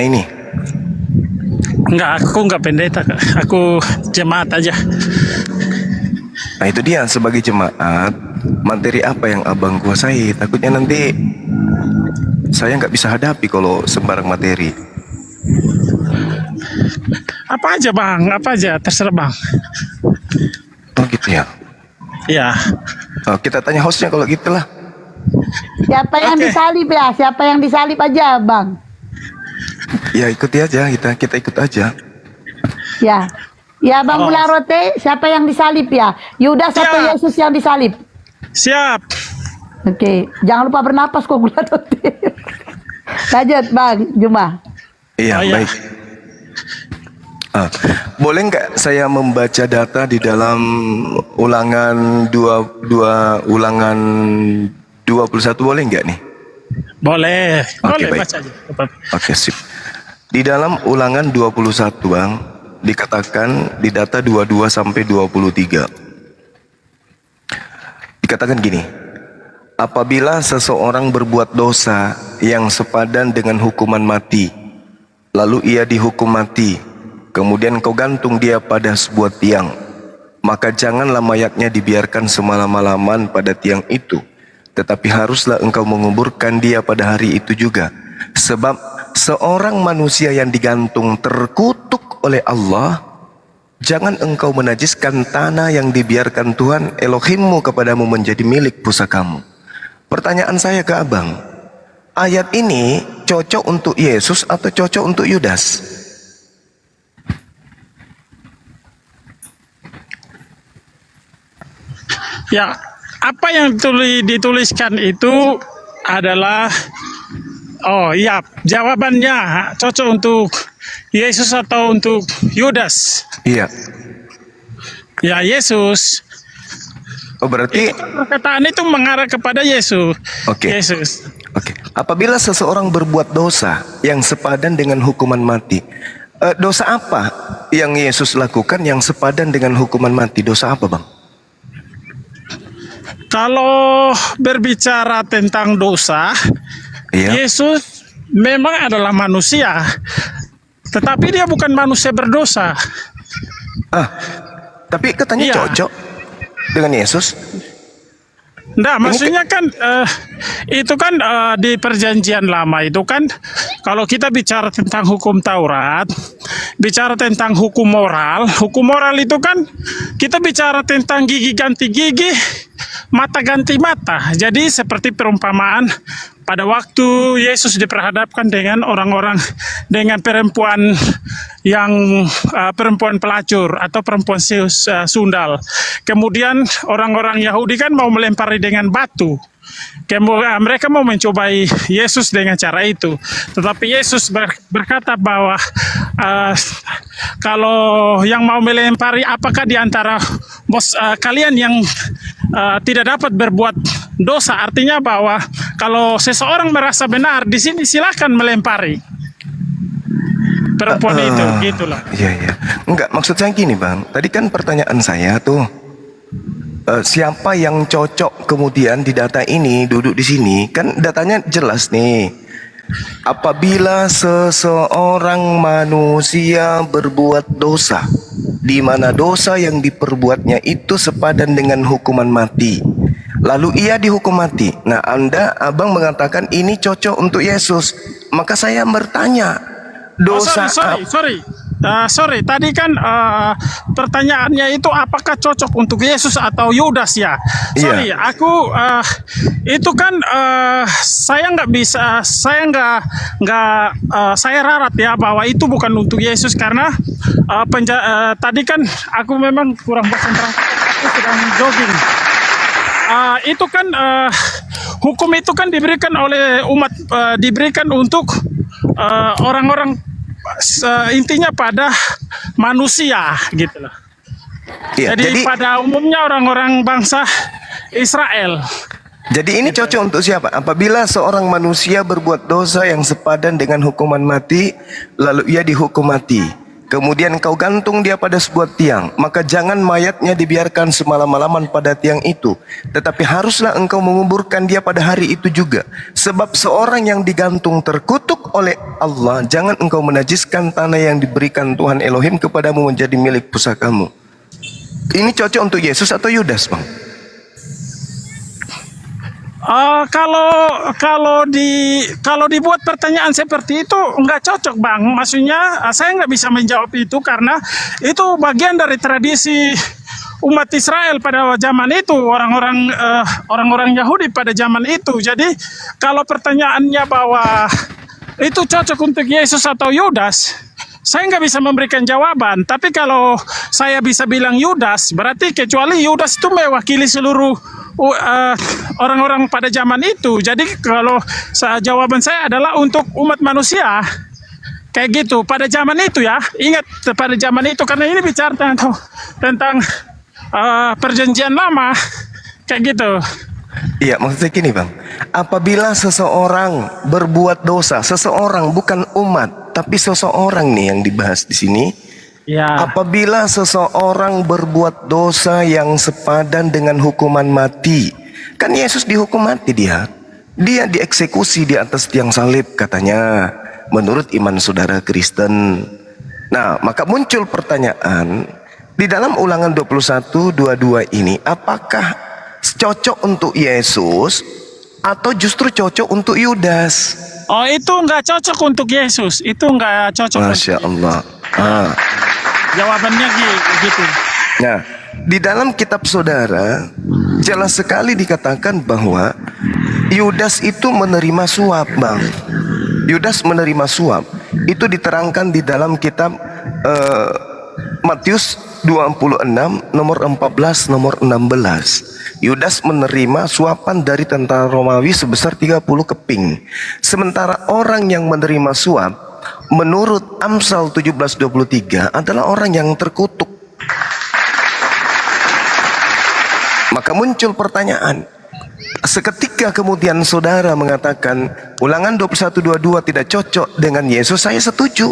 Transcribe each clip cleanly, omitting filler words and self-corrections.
ini. Enggak, aku enggak pendeta, Kak. Aku jemaat aja. Nah itu dia, sebagai jemaat, materi apa yang abang kuasai? Takutnya nanti saya nggak bisa hadapi kalau sembarang materi. Apa aja, Bang? Apa aja, terserah, Bang. Oh gitu ya. Ya. Oh, kita tanya hostnya kalau gitulah. Siapa yang Oke. disalib ya? Siapa yang disalib aja, Bang? Ya ikuti aja, kita ikut aja. Ya. Ya, Bang Oh. Bularote, siapa yang disalib ya? Yudas atau Ya. Yesus yang disalib? Siap. Oke, jangan lupa bernapas kok Bularote. Lanjut, Bang Juma. Iya, Oh, iya. baik. Boleh nggak saya membaca data di dalam ulangan 21 boleh nggak nih? Boleh. Oke, Boleh baik. baca aja. Apa-apa. Oke, sip. Di dalam ulangan 21, Bang, dikatakan di data 22 sampai 23. Dikatakan gini, apabila seseorang berbuat dosa yang sepadan dengan hukuman mati, lalu ia dihukum mati, kemudian kau gantung dia pada sebuah tiang, maka janganlah mayatnya dibiarkan semalam-malaman pada tiang itu, tetapi haruslah engkau menguburkan dia pada hari itu juga. Sebab seorang manusia yang digantung terkutuk oleh Allah. Jangan engkau menajiskan tanah yang dibiarkan Tuhan Elohimmu kepadamu menjadi milik pusakamu. Pertanyaan saya ke abang, ayat ini cocok untuk Yesus atau cocok untuk Yudas? Ya, apa yang dituliskan itu adalah, oh iya, jawabannya cocok untuk Yesus atau untuk Yudas. Iya. Ya, Yesus. Oh berarti Perkataan itu mengarah kepada Yesus. Oke. Yesus. Oke. Apabila seseorang berbuat dosa yang sepadan dengan hukuman mati, dosa apa yang Yesus lakukan yang sepadan dengan hukuman mati? Dosa apa, Bang? Kalau berbicara tentang dosa, Iya. Yesus memang adalah manusia, tetapi dia bukan manusia berdosa. Tapi katanya Iya. cocok dengan Yesus. Nah, maksudnya kan itu kan di perjanjian lama itu kan kalau kita bicara tentang hukum Taurat, bicara tentang hukum moral itu kan kita bicara tentang gigi ganti gigi, mata ganti mata. Jadi seperti perumpamaan pada waktu Yesus diperhadapkan dengan orang-orang, dengan perempuan yang perempuan pelacur atau perempuan sundal. Kemudian orang-orang Yahudi kan mau melempari dengan batu. Kemudian mereka mau mencobai Yesus dengan cara itu. Tetapi Yesus berkata bahwa kalau yang mau melempari, apakah di antara kalian yang tidak dapat berbuat dosa? Artinya bahwa kalau seseorang merasa benar di sini, silahkan melempari perempuan itu, gitulah. Iya, iya. Enggak, maksud saya gini, Bang. Tadi kan pertanyaan saya tuh, siapa yang cocok kemudian di data ini duduk di sini? Kan datanya jelas nih. Apabila seseorang manusia berbuat dosa, di mana dosa yang diperbuatnya itu sepadan dengan hukuman mati, lalu ia dihukum mati. Nah, abang mengatakan ini cocok untuk Yesus. Maka saya bertanya, dosa Sorry, tadi kan pertanyaannya itu apakah cocok untuk Yesus atau Yudas ya? Sorry, Iya. aku itu kan saya nggak bisa, saya rarat ya bahwa itu bukan untuk Yesus karena tadi kan aku memang kurang konsentrasi, aku sedang jogging. Itu kan hukum itu kan diberikan oleh umat, diberikan untuk orang-orang, intinya pada manusia gitu loh. Iya, Jadi pada umumnya orang-orang bangsa Israel. Jadi ini cocok untuk siapa? Apabila seorang manusia berbuat dosa yang sepadan dengan hukuman mati, lalu ia dihukum mati. kemudian kau gantung dia pada sebuah tiang, maka jangan mayatnya dibiarkan semalam-malaman pada tiang itu, tetapi haruslah engkau menguburkan dia pada hari itu juga. Sebab seorang yang digantung terkutuk oleh Allah, jangan engkau menajiskan tanah yang diberikan Tuhan Elohim kepadamu menjadi milik pusakamu. Ini cocok untuk Yesus atau Yudas, Bang? Kalau dibuat pertanyaan seperti itu nggak cocok, Bang. Maksudnya saya nggak bisa menjawab itu karena itu bagian dari tradisi umat Israel pada zaman itu, orang-orang Yahudi pada zaman itu. Jadi kalau pertanyaannya bahwa itu cocok untuk Yesus atau Yudas, saya nggak bisa memberikan jawaban. Tapi kalau saya bisa bilang Yudas, berarti kecuali Yudas itu mewakili seluruh orang-orang pada zaman itu. Jadi kalau jawaban saya adalah untuk umat manusia. Kayak gitu, pada zaman itu ya. Ingat, pada zaman itu, karena ini bicara tentang perjanjian lama. Kayak gitu. Iya, maksudnya gini, Bang. Apabila seseorang berbuat dosa, seseorang bukan umat, tapi seseorang nih yang dibahas di sini. Ya. Apabila seseorang berbuat dosa yang sepadan dengan hukuman mati, kan Yesus dihukum mati dia dieksekusi di atas tiang salib katanya, menurut iman saudara Kristen. Nah, maka muncul pertanyaan di dalam Ulangan 21:22 ini, apakah cocok untuk Yesus atau justru cocok untuk Yudas? Oh, itu nggak cocok untuk Yesus. Itu nggak cocok. Masya Allah. Jawabannya gitu. Nah, di dalam kitab saudara jelas sekali dikatakan bahwa Yudas itu menerima suap, Bang. Yudas menerima suap. Itu diterangkan di dalam kitab Matius 26 nomor 14 nomor 16. Yudas menerima suapan dari tentara Romawi sebesar 30 keping. Sementara orang yang menerima suap menurut Amsal 17:23 adalah orang yang terkutuk. Maka muncul pertanyaan. Seketika kemudian saudara mengatakan Ulangan 21:22 tidak cocok dengan Yesus, saya setuju.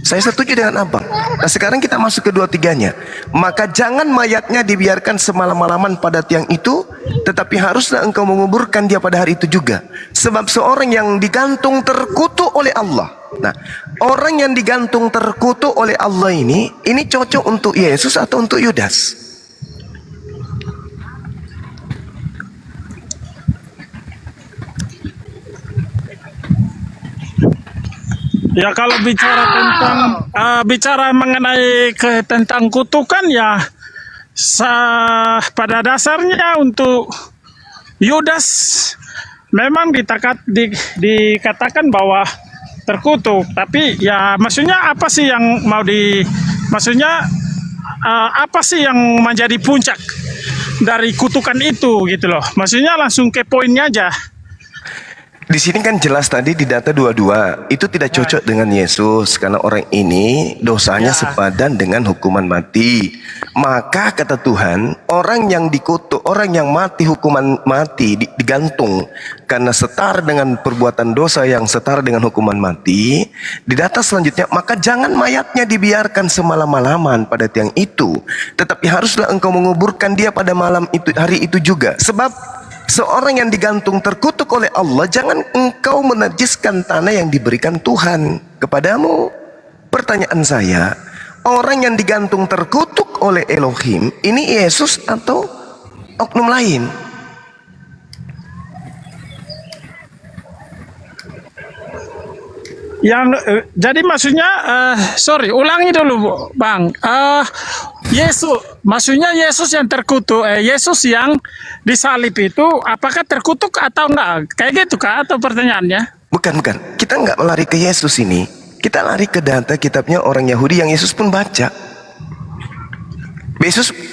Saya setuju dengan Abang. Nah, sekarang kita masuk ke 23-nya. Maka jangan mayatnya dibiarkan semalam-malaman pada tiang itu, tetapi haruslah engkau menguburkan dia pada hari itu juga. Sebab seorang yang digantung terkutuk oleh Allah. Nah, orang yang digantung terkutuk oleh Allah ini cocok untuk Yesus atau untuk Yudas? Ya, kalau bicara mengenai tentang kutukan ya, pada dasarnya untuk Yudas memang dikatakan bahwa terkutuk. Tapi ya maksudnya apa sih yang apa sih yang menjadi puncak dari kutukan itu gitu loh. Maksudnya langsung ke poinnya aja. Di sini kan jelas tadi di data 22 itu tidak cocok dengan Yesus karena orang ini dosanya sepadan dengan hukuman mati. Maka kata Tuhan, orang yang dikutuk, orang yang mati hukuman mati digantung karena setara dengan perbuatan dosa yang setara dengan hukuman mati. Di data selanjutnya, maka jangan mayatnya dibiarkan semalam-malaman pada tiang itu, tetapi haruslah engkau menguburkan dia pada malam itu, hari itu juga. Sebab seorang yang digantung terkutuk oleh Allah, jangan engkau menajiskan tanah yang diberikan Tuhan kepadamu. Pertanyaan saya, orang yang digantung terkutuk oleh Elohim, ini Yesus atau oknum lain? Jadi maksudnya, ulangi dulu Bang. Maksudnya Yesus yang terkutuk, Yesus yang disalib itu apakah terkutuk atau enggak? Kayak gitu kah atau pertanyaannya? Bukan. Kita enggak lari ke Yesus ini. Kita lari ke data kitabnya orang Yahudi yang Yesus pun baca.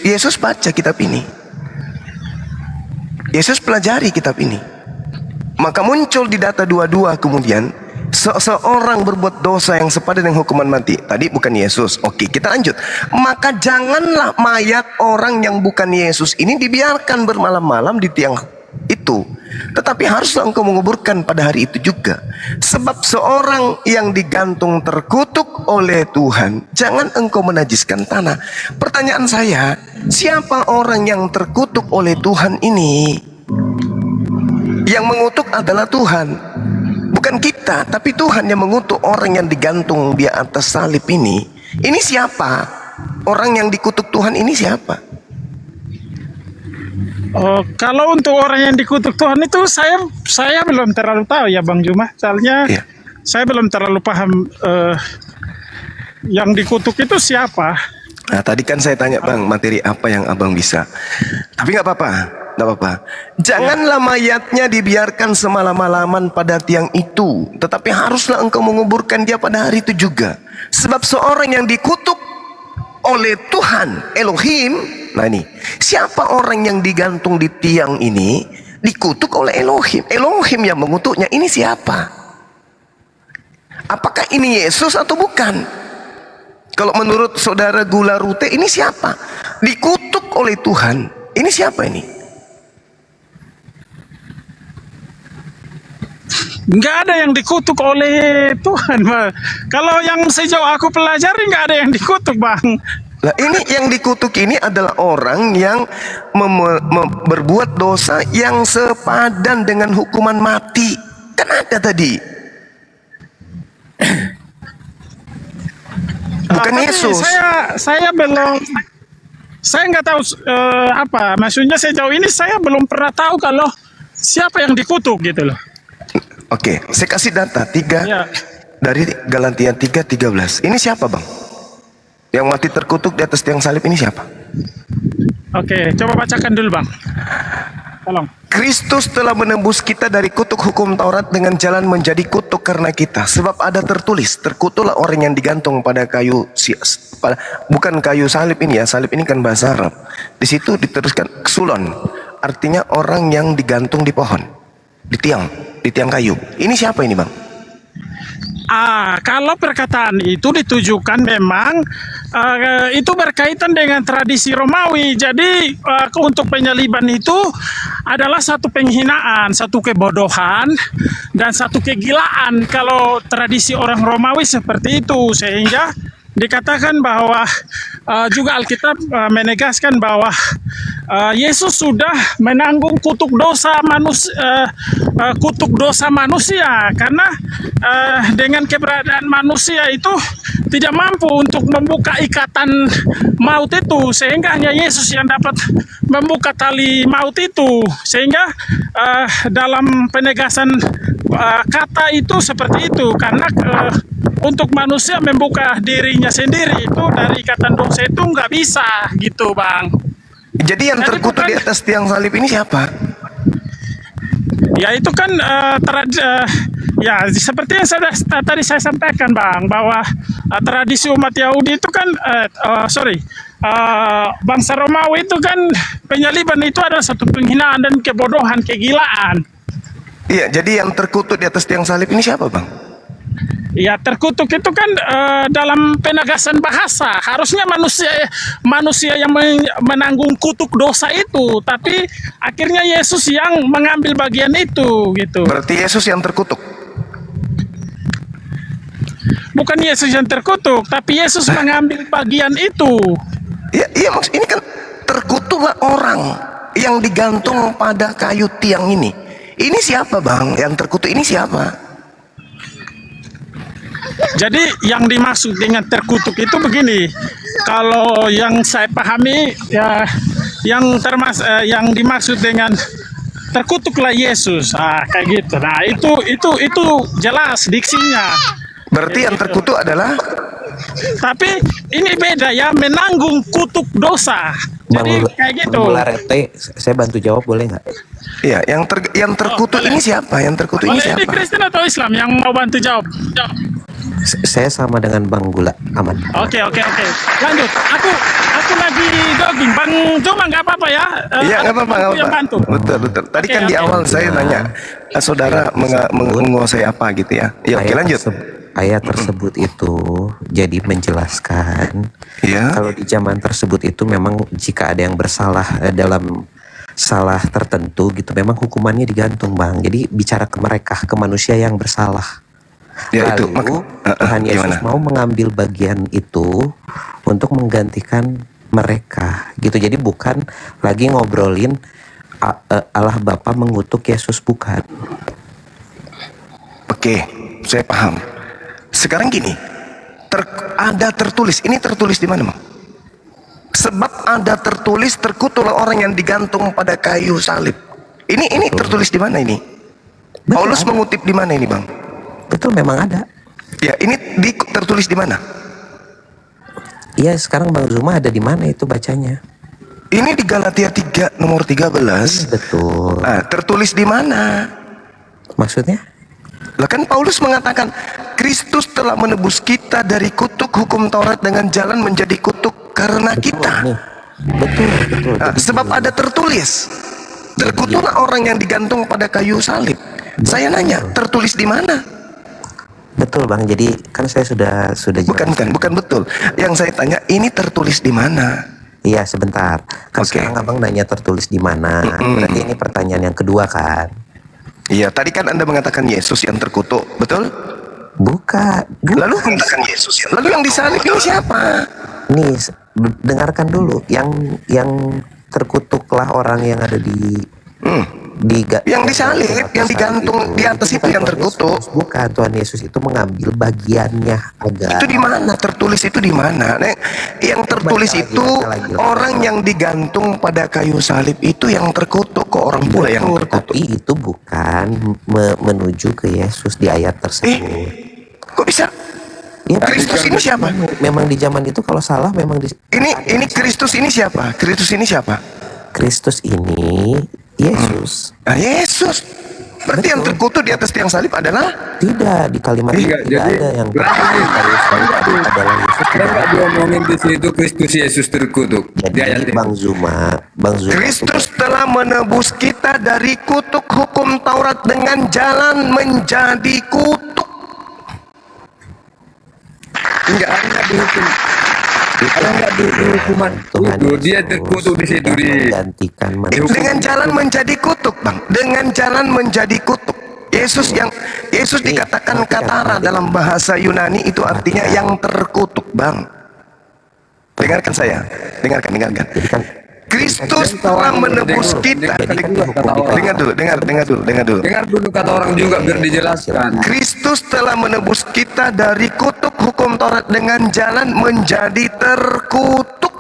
Yesus baca kitab ini. Yesus pelajari kitab ini. Maka muncul di data 22 kemudian seorang berbuat dosa yang sepadan dengan hukuman mati. Tadi bukan Yesus. Oke, kita lanjut. Maka janganlah mayat orang yang bukan Yesus ini dibiarkan bermalam-malam di tiang itu. Tetapi haruslah engkau menguburkan pada hari itu juga. Sebab seorang yang digantung terkutuk oleh Tuhan, jangan engkau menajiskan tanah. Pertanyaan saya, siapa orang yang terkutuk oleh Tuhan ini? Yang mengutuk adalah Tuhan, bukan kita, tapi Tuhan yang mengutuk orang yang digantung di atas salib ini. Ini siapa? Orang yang dikutuk Tuhan ini siapa? Oh, kalau untuk orang yang dikutuk Tuhan itu saya belum terlalu tahu ya Bang Juma. Soalnya Iya. saya belum terlalu paham yang dikutuk itu siapa. Nah, tadi kan saya tanya Bang, materi apa yang abang bisa. Tapi nggak apa-apa, nggak apa-apa. Janganlah mayatnya dibiarkan semalam-malaman pada tiang itu, tetapi haruslah engkau menguburkan dia pada hari itu juga. Sebab seorang yang dikutuk oleh Tuhan Elohim, nah ini, siapa orang yang digantung di tiang ini dikutuk oleh Elohim? Elohim yang mengutuknya, ini siapa? Apakah ini Yesus atau bukan? Kalau menurut saudara Gula Rute, ini siapa? Dikutuk oleh Tuhan, ini siapa ini? Nggak ada yang dikutuk oleh Tuhan, Bang. Kalau yang sejauh aku pelajari nggak ada yang dikutuk, Bang. Nah, ini yang dikutuk ini adalah orang yang berbuat dosa yang sepadan dengan hukuman mati. Kan ada tadi. Bukan Tapi Yesus. saya nggak tahu apa maksudnya. Sejauh ini saya belum pernah tahu kalau siapa yang dikutuk gitu loh. Oke, saya kasih data 3 Ya. dari Galatia 3:13. Ini siapa, Bang? Yang mati terkutuk di atas tiang salib ini siapa? Oke, coba bacakan dulu Bang. Tolong. Kristus telah menembus kita dari kutuk hukum Taurat dengan jalan menjadi kutuk karena kita. Sebab ada tertulis, terkutuklah orang yang digantung pada kayu, bukan kayu salib ini ya, salib ini kan bahasa Arab. Di situ diteruskan sulon, artinya orang yang digantung di pohon, di tiang kayu. Ini siapa ini Bang? Kalau perkataan itu ditujukan memang itu berkaitan dengan tradisi Romawi. Jadi untuk penyaliban itu adalah satu penghinaan, satu kebodohan, dan satu kegilaan. Kalau tradisi orang Romawi seperti itu, sehingga dikatakan bahwa juga Alkitab menegaskan bahwa Yesus sudah menanggung kutuk dosa manusia, karena dengan keberadaan manusia itu tidak mampu untuk membuka ikatan maut itu, sehingga hanya Yesus yang dapat membuka tali maut itu. Sehingga dalam penegasan kata itu seperti itu, karena untuk manusia membuka dirinya sendiri itu dari ikatan dosa itu nggak bisa gitu Bang. Jadi yang terkutuk di atas tiang salib ini siapa? Ya itu kan ya seperti yang tadi saya sampaikan Bang, bahwa tradisi umat Yahudi itu kan bangsa Romawi itu kan penyaliban itu adalah satu penghinaan dan kebodohan, kegilaan. Iya, jadi yang terkutuk di atas tiang salib ini siapa Bang? Ya, terkutuk itu kan dalam penegasan bahasa harusnya manusia yang menanggung kutuk dosa itu, tapi akhirnya Yesus yang mengambil bagian itu gitu. Berarti Yesus yang terkutuk? Bukan Yesus yang terkutuk, tapi Yesus mengambil bagian itu. Iya maksud ini kan terkutuklah orang yang digantung pada kayu tiang ini. Ini siapa Bang? Yang terkutuk ini siapa? Jadi yang dimaksud dengan terkutuk itu begini, kalau yang saya pahami ya, yang dimaksud dengan terkutuklah Yesus, kayak gitu. Nah itu jelas diksinya. Berarti yang terkutuk adalah? Tapi ini beda ya, menanggung kutuk dosa. Jadi kayak gitu. Bang Larete, saya bantu jawab boleh nggak? Iya, yang terkutuk ini siapa? Yang terkutuk ini siapa? Ini Kristen atau Islam yang mau bantu jawab? Saya sama dengan Bang Gula, aman. Oke. Lanjut. Aku lagi jogging. Bang Joma nggak apa-apa ya? Iya nggak apa-apa. Betul. Tadi kan di awal saya nanya, saudara menguasai apa gitu ya? Ya oke lanjut. Ayat tersebut itu jadi menjelaskan ya, kalau di zaman tersebut itu memang jika ada yang bersalah dalam salah tertentu gitu, memang hukumannya digantung Bang. Jadi bicara ke mereka, ke manusia yang bersalah. Ya itu Lalu Tuhan Yesus gimana? mau mengambil bagian itu untuk menggantikan mereka gitu. Jadi bukan lagi ngobrolin Allah Bapa mengutuk Yesus, bukan. Oke, saya paham. Sekarang gini, ada tertulis. Ini tertulis di mana, Bang? Sebab ada tertulis, terkutuklah orang yang digantung pada kayu salib. Ini tertulis di mana ini? Betul, Paulus ada. mengutip di mana ini, Bang? Betul, memang ada. Ya, ini tertulis di mana? Iya, sekarang Bang Zuma ada di mana itu bacanya? Ini di Galatia 3 nomor 13. Betul. Nah, tertulis di mana? Maksudnya? Lah kan Paulus mengatakan Kristus telah menebus kita dari kutuk hukum Taurat dengan jalan menjadi kutuk karena kita. Nih. Betul. Nah, Jadi sebab gini, ada tertulis, terkutuklah orang yang digantung pada kayu salib. Saya nanya, tertulis di mana? betul Bang. Jadi kan saya sudah Bukan betul. Yang saya tanya, ini tertulis di mana? Iya, sebentar. Kan Oke. sekarang Abang nanya tertulis di mana. Berarti ini pertanyaan yang kedua kan? Iya, tadi kan Anda mengatakan Yesus yang terkutuk, betul? Bukan. Lalu mengatakan Yesus. Lalu yang disalib ini siapa? Nih, dengarkan dulu. Yang terkutuklah orang yang ada di Yang disalib, yang digantung di atas itu yang terkutuk. Bukan, Tuhan Yesus itu mengambil bagiannya agar Itu di mana? Tertulis itu di mana? Yang tertulis Baca itu lagi. orang yang digantung pada kayu salib itu yang terkutuk, kok orang pula yang Betul, terkutuk. tapi itu bukan menuju ke Yesus di ayat tersebut. Kok bisa? Ya, Kristus ini siapa? memang di zaman itu kalau salah memang Ini Kristus ini siapa? Kristus ini siapa? Kristus ini Yesus. Nah, Yesus. Berarti yang terkutuk di atas tiang salib adalah Tidak, di kalimat itu Tidak, tidak jadi ada yang berarti adalah Yesus. Kan nggak diomongin di situ Kristus Yesus terkutuk. Di ayat Jadi itu. Bang Zuma Kristus telah menebus kita dari kutuk hukum Taurat dengan jalan menjadi kutuk. Enggak ada dihukum. Kalau nggak dihukuman Tuhan itu dia Yesus terkutuk di situ sudah di. menggantikan manusia. Dengan jalan menjadi kutuk, Bang. Dengan jalan menjadi kutuk. Yesus dikatakan katara dalam bahasa Yunani itu artinya yang terkutuk, Bang. Dengarkan saya. Dengarkan. Jadi kan Kristus telah menebus kita. Dengar dulu. Dengar dulu kata orang juga biar dijelaskan. Kristus telah menebus kita dari kutuk hukum Taurat dengan jalan menjadi terkutuk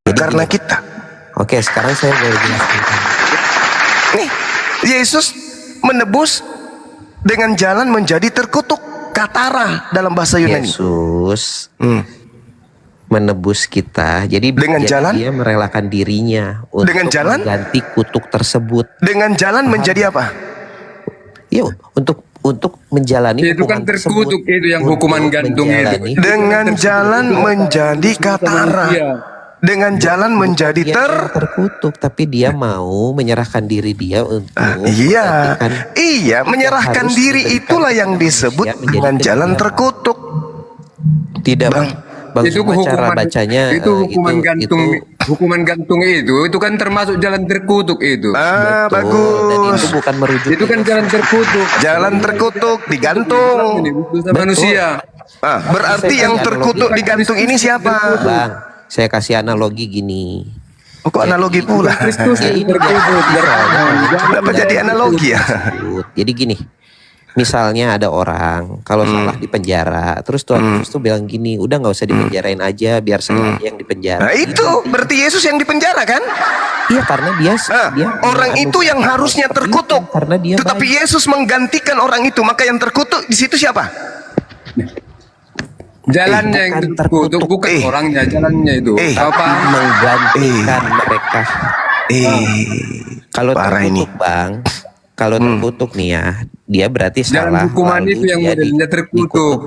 karena kita. Oke, sekarang saya boleh jelaskan. Nih, Yesus menebus dengan jalan menjadi terkutuk, katara dalam bahasa Yunani. Yesus Hmm. menebus kita. Jadi Dengan jalan? dia merelakan dirinya untuk Dengan jalan? mengganti kutuk tersebut. Dengan jalan menjadi apa? Ya, untuk menjalani Itu kan hukuman terkutuk, tersebut. itu yang Untuk hukuman gantung itu. menjalani- Dengan jalan menjadi katara. Dengan jalan menjadi Dia yang terkutuk, tapi dia mau menyerahkan diri dia untuk Iya, menggantikan iya, menyerahkan harus diri diberikan itulah yang disebut manusia menjadi dengan jalan kebenaran. terkutuk. Tidak, Bang. Bang Itu Zuma, cara hukuman bacanya itu hukuman gantung. itu Hukuman gantung itu kan termasuk jalan terkutuk itu. Ah, betul, dan itu bagus. bukan merujuk Itu kan jalan terkutuk. Jalan terkutuk digantung. Ini dosa manusia. Ah, berarti yang terkutuk digantung ini siapa? Bang, saya kasih analogi gini. Oh, kok analogi pula? Kristus Ya, itu ini terkutuk. Kenapa jadi analogi ya? Jadi gini, misalnya ada orang kalau salah di penjara, terus Tuhan Yesus tuh bilang gini, udah nggak usah dipenjarain aja, biar saya aja yang dipenjara. Nah itu berarti Yesus yang dipenjara kan? Iya, karena dia Orang itu yang harusnya terkutuk, karena dia tetapi baik. Yesus menggantikan orang itu. Maka yang terkutuk di situ siapa? Jalannya yang bukan terkutuk, terkutuk. bukan orangnya, jalannya itu. Apa? menggantikan mereka. Kalau Parah terkutuk, ini. Bang, kalau terkutuk nih ya, dia berarti Jalan salah. hukuman lalu itu yang dia modelnya terkutuk.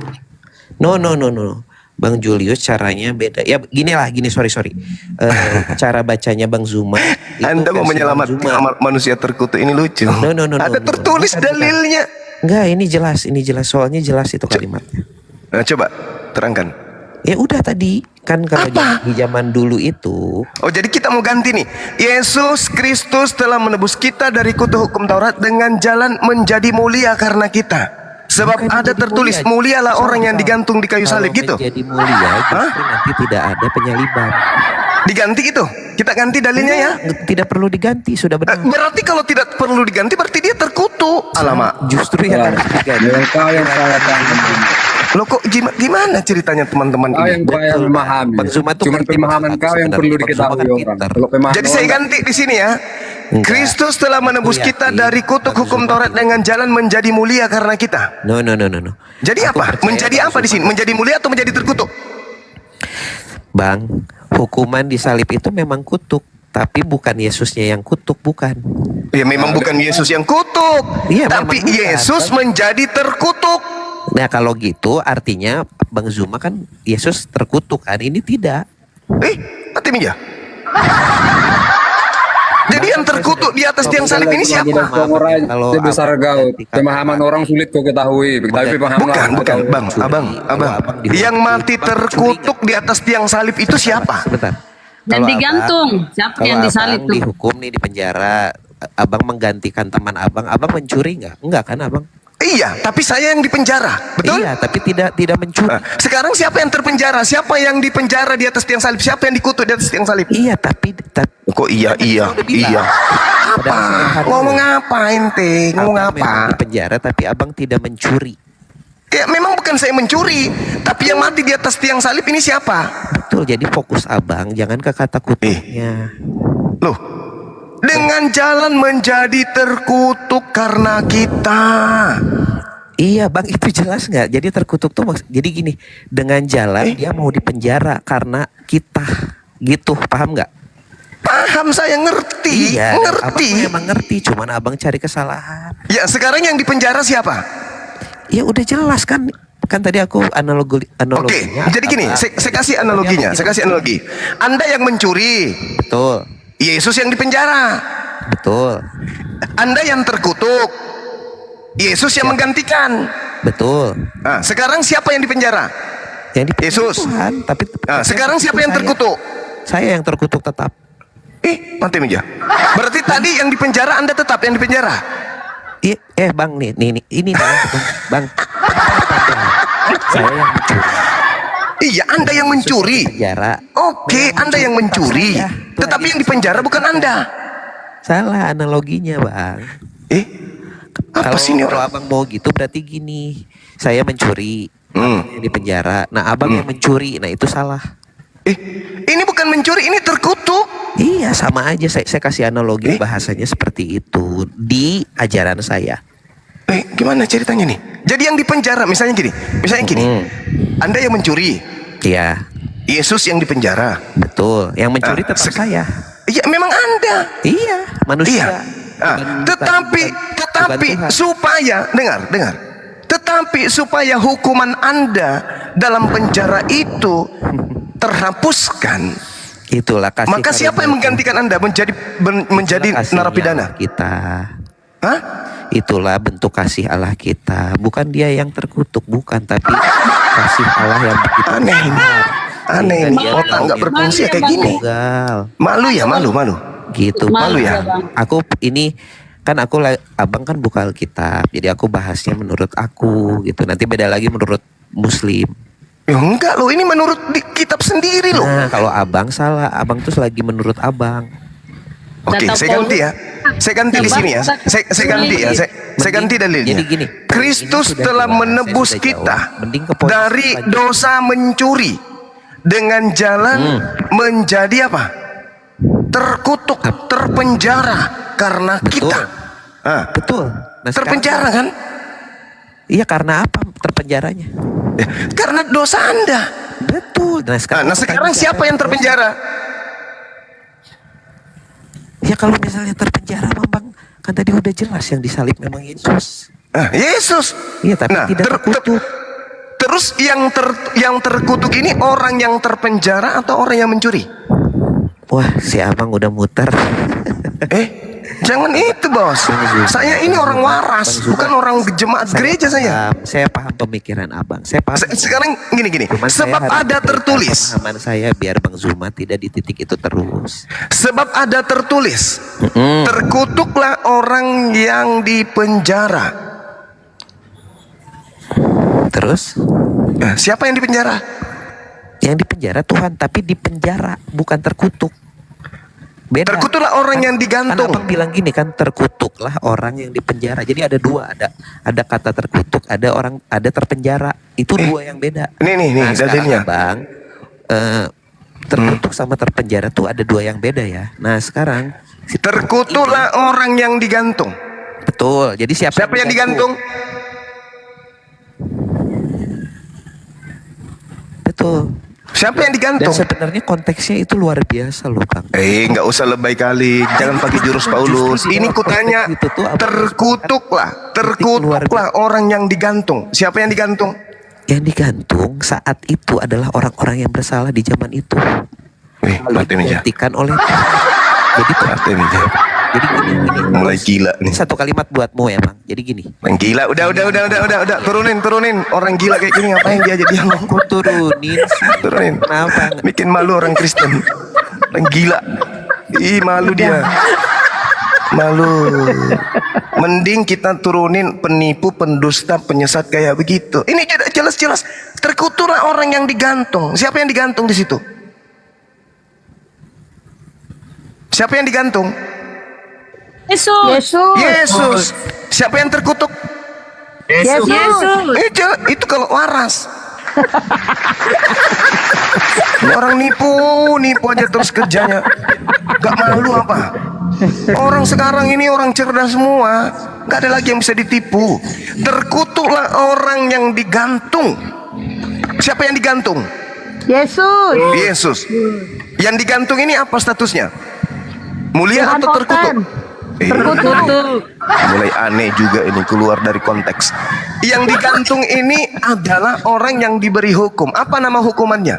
No. Bang Julius caranya beda. Ya gini, sorry. Cara bacanya Bang Zuma. itu Anda mau versi Bang menyelamatkan Zuma. manusia terkutuk ini lucu. No. Ada tertulis Bukan. dalilnya. Enggak, ini jelas, soalnya jelas itu kalimatnya. Nah, coba terangkan. Ya udah tadi kan kalau Apa? di zaman dulu itu Oh, jadi kita mau ganti nih. Yesus Kristus telah menebus kita dari kutuk hukum Taurat dengan jalan menjadi mulia karena kita. Sebab bukan ada menjadi tertulis, mulia. mulialah orang yang Misal, digantung di kayu kalau salib gitu. menjadi mulia justru nanti tidak ada penyaliban. Diganti gitu. Kita ganti dalilnya ya. Tidak perlu diganti, sudah benar. Berarti kalau tidak perlu diganti berarti dia terkutuk. Alamak. Justru yang harus diganti. Yang kau yang salah paham. Loh kok gimana ceritanya teman-teman Kau ini? yang kau yang memahami. Bang Zuma tuh Cuma ngerti pemahaman maksud kau aku yang sebenarnya. perlu Bang Zuma diketahui kan orang. pintar. Kalau pemahaman Jadi saya orang- ganti di sini ya. Enggak. Kristus telah menebus Aku kita yakin dari kutuk Bang hukum Zuma Taurat tidak. dengan jalan menjadi mulia karena kita. No. Jadi Aku apa? percaya Menjadi Bang apa di Zuma. sini? Menjadi mulia atau menjadi terkutuk? Bang, hukuman di salib itu memang kutuk, tapi bukan Yesusnya yang kutuk, bukan. Ya memang bukan Yesus yang kutuk, Iya, tapi memang bukan. Yesus menjadi terkutuk. Nah kalau gitu artinya Bang Zuma kan Yesus terkutuk kan, ini tidak. Mati meja. Jadi yang terkutuk di atas tiang salib ini siapa? Orang Kalau sebesar abang kau, ganti kata- pemahaman orang sulit kau ketahui. Tapi pemahaman Bukan, orang bukan, kau- bang, abang. Abang dihukum. Yang mati Abang terkutuk di atas tiang salib itu siapa? Sebentar. Dan Kalau digantung. Siapa kalau yang disalib abang tuh? dihukum nih di penjara, abang menggantikan teman abang mencuri nggak? Enggak kan abang? Iya, tapi saya yang dipenjara, betul? Iya, tapi tidak mencuri. Nah, sekarang siapa yang terpenjara? Siapa yang dipenjara di atas tiang salib? Siapa yang dikutuk di atas tiang salib? Iya, tapi Kok iya, Tadi iya, saya udah bilang. iya. Pada saya hari Ngomong ini, apa ente? Ngomong abang memang apa? di penjara tapi abang tidak mencuri. Ya memang bukan saya mencuri, tapi yang mati di atas tiang salib ini siapa? Betul, jadi fokus abang jangan ke kata kutuknya. Loh, dengan jalan menjadi terkutuk karena kita. Iya bang, itu jelas nggak? Jadi terkutuk tuh jadi gini, dengan jalan dia mau dipenjara karena kita, gitu, paham nggak? Paham, saya ngerti, Iya, dan ngerti. abang memang ngerti, cuman abang cari kesalahan. Ya sekarang yang dipenjara siapa? Ya udah jelas kan tadi aku Oke, analoginya. jadi gini, apa? saya kasih analoginya, saya kasih analogi. Anda yang mencuri, Betul, Yesus yang dipenjara. betul, Anda yang terkutuk, Yesus yang menggantikan. betul. Nah, sekarang siapa yang dipenjara? Yang dipenjara Yesus. Tuhan, tapi Nah, sekarang siapa yang terkutuk? Saya yang terkutuk tetap. Mati meja. Berarti tadi yang dipenjara Anda tetap yang dipenjara. Bang nih ini bang. Saya yang mencuri. Iya, Anda yang mencuri. Penjara. Oke, Anda yang mencuri. Saya. Tetapi yang dipenjara bukan Anda. Salah analoginya bang. Apa sih ini Kalau orang? abang mau gitu berarti gini, saya mencuri, Hmm. abang yang di penjara. Nah abang yang mencuri, nah itu salah. Ini bukan mencuri, ini terkutuk. Iya sama aja, saya kasih analogi bahasanya seperti itu di ajaran saya. Gimana ceritanya nih? Jadi yang dipenjara, misalnya gini. Anda yang mencuri, Iya, Yesus yang dipenjara. betul. Yang mencuri Ah, tetap saya. Iya, memang Anda. Iya, manusia. Iya. Tetapi Tuhan. supaya dengar. Tetapi supaya hukuman Anda dalam penjara itu terhapuskan, Itulah kasih. maka siapa yang menggantikan Anda menjadi narapidana? Kita. Hah? Itulah bentuk kasih Allah kita. Bukan dia yang terkutuk, bukan, tapi kasih Allah yang begitu Aneh ini. besar. Aneh Sehingga ini. dia Otak mau nggak berfungsi ya kayak gini. tunggal. Malu ya, malu. Gitu. Malu ya? Aku ini kan abang kan buka Alkitab, jadi aku bahasnya menurut aku gitu. Nanti beda lagi menurut Muslim. Ya enggak loh, ini menurut di kitab sendiri loh. Nah kalau abang salah, abang tuh lagi menurut abang. Oke, Kata saya ganti ya. Saya ganti di sini ya. Saya ganti ya. Saya ganti dalilnya. Jadi gini, Kristus ini sudah telah jelas, menebus saya sudah kita jawab. Mending ke poin dari selanjutnya. dosa mencuri dengan jalan menjadi apa? Terkutuk, terpenjara karena Betul. kita. Betul. Nah, Terpenjara kan? Iya karena apa terpenjaranya? Ya, karena dosa Anda. Betul. Nah Sekarang siapa yang terpenjara? Ya kalau misalnya terpenjara bang, kan tadi udah jelas yang disalib memang Yesus. Yesus. Iya tapi tidak terkutuk. Terus yang terkutuk ini orang yang terpenjara atau orang yang mencuri? Wah si abang udah muter. Jangan itu bos. Saya ini orang waras, bukan orang jemaat gereja saya. Saya paham pemikiran abang. Saya paham. Sekarang gini. Cuman saya Sebab harus ada memberikan tertulis. pemahaman saya biar Bang Zuma tidak di titik itu terus. Sebab ada tertulis. Terkutuklah orang yang dipenjara. Terus Nah, siapa yang dipenjara? yang dipenjara Tuhan, tapi dipenjara bukan terkutuk. Beda. Terkutuklah orang yang digantung. Kan abang bilang gini kan, terkutuklah orang yang dipenjara. Jadi ada dua, ada kata terkutuk, ada terpenjara. Itu dua yang beda. Nih sekarang dalilnya. abang, terkutuk sama terpenjara tuh ada dua yang beda ya. Nah sekarang Terkutuklah orang yang digantung. betul. Jadi siapa Siapa yang digantung? Betul. Siapa yang Dan digantung? sebenarnya konteksnya itu luar biasa loh Bang. Nggak usah lebay kali. Jangan pakai jurus Paulus. Justru di Ini dalam kutanya, konteks itu tuh apa? terkutuklah orang yang digantung. Siapa yang digantung? Yang digantung saat itu adalah orang-orang yang bersalah di zaman itu. Lalu mati meja. digantikan oleh jadi tuh, Mati meja. jadi gini. Mulai gila nih. Satu kalimat buatmu ya Bang. Jadi gini. Orang gila. Udah. Turunin. Orang gila kayak gini ngapain dia jadi ngomong? Aku turunin sih. Turunin. Kenapa? Bikin malu orang Kristen. Orang gila. Ih, malu dia. Malu. Mending kita turunin penipu, pendusta, penyesat kayak begitu. Ini jelas-jelas. Terkutuklah orang yang digantung. Siapa yang digantung di situ? Siapa yang digantung? Yesus. Yesus. Siapa yang terkutuk? Yesus. Itu kalau waras. Ini orang nipu aja terus kerjanya. Gak malu apa? Orang sekarang ini orang cerdas semua. Gak ada lagi yang bisa ditipu. Terkutuklah orang yang digantung. Siapa yang digantung? Yesus. Yesus. Yang digantung ini apa statusnya? Mulia atau terkutuk? Terkutuk. Mulai aneh juga ini, keluar dari konteks. Yang digantung ini adalah orang yang diberi hukum. Apa nama hukumannya?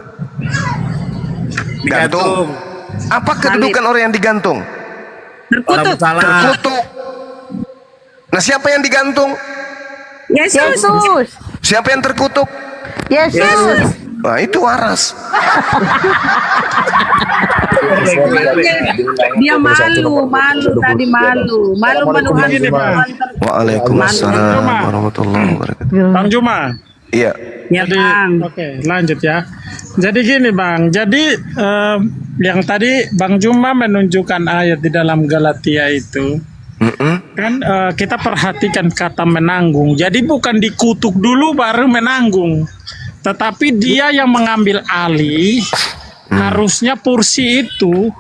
Gantung. Apa kedudukan orang yang digantung? Terkutuk. Nah, siapa yang digantung? Yesus. Siapa yang terkutuk? Yesus. Nah, itu waras. Dia malu tadi malu Gini, Bang. Waalaikumsalam warahmatullahi wabarakatuh. Bang Juma. Iya. ya Jadi, Bang. oke, lanjut ya. Jadi gini Bang, jadi yang tadi Bang Juma menunjukkan ayat di dalam Galatia itu, kan kita perhatikan kata menanggung. Jadi bukan dikutuk dulu baru menanggung, tetapi dia yang mengambil alih. Harusnya porsi itu